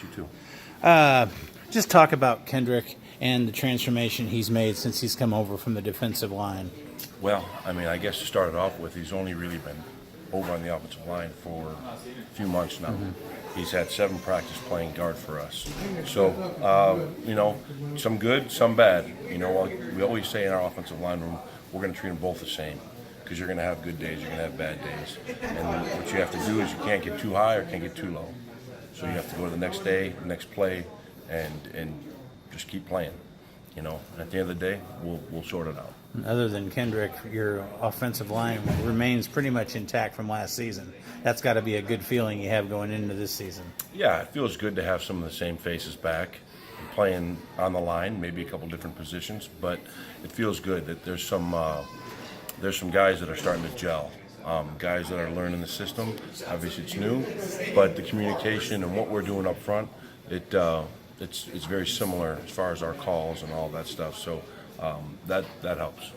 You too. Just talk about Kendrick and the transformation he's made since he's come over from the defensive line. Well, I mean, I guess to start it off with, he's only really been over on the offensive line for a few months now. He's had 7 practice playing guard for us. So, some good, some bad. We always say in our offensive line room, we're going to treat them both the same because you're going to have good days, you're going to have bad days. And what you have to do is you can't get too high or can't get too low. So you have to go to the next day, the next play, and just keep playing. And at the end of the day, we'll sort it out. Other than Kendrick, your offensive line remains pretty much intact from last season. That's got to be a good feeling you have going into this season. Yeah, it feels good to have some of the same faces back playing on the line, maybe a couple different positions, but it feels good that there's some guys that are starting to gel. Guys that are learning the system. Obviously, it's new, but the communication and what we're doing up front, it's very similar as far as our calls and all that stuff. So that helps.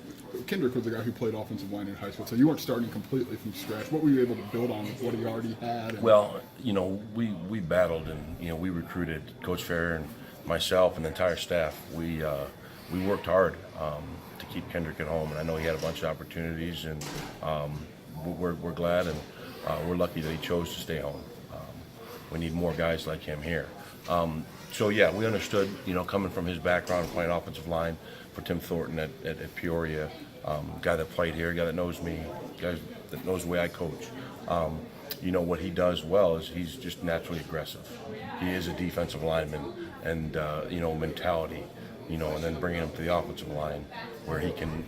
Kendrick was the guy who played offensive line in high school, so you weren't starting completely from scratch. What were you able to build on with what he already had? Well, we battled and we recruited Coach Fair and myself and the entire staff. We worked hard to keep Kendrick at home, and I know he had a bunch of opportunities, and we're glad and we're lucky that he chose to stay home. We need more guys like him here. So yeah, we understood, coming from his background playing offensive line for Tim Thornton at Peoria, guy that played here, guy that knows me, guy that knows the way I coach. What he does well is he's just naturally aggressive. He is a defensive lineman and, mentality, and then bringing him to the offensive line where he can,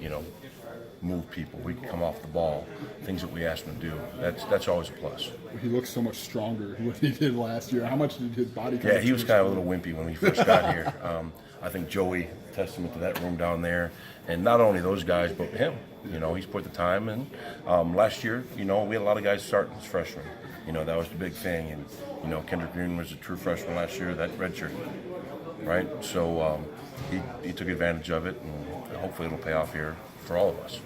move people. We can come off the ball, things that we ask him to do. That's always a plus. He looks so much stronger than what he did last year. How much did his body come? Yeah, he was kind of a little wimpy when we first got here. I think Joey, testament to that room down there, and not only those guys, but him. He's put the time in. Last year, we had a lot of guys starting as freshmen. That was the big thing. And, Kendrick Nunn was a true freshman last year, that redshirt, right? So he took advantage of it, and hopefully it'll pay off here for all of us.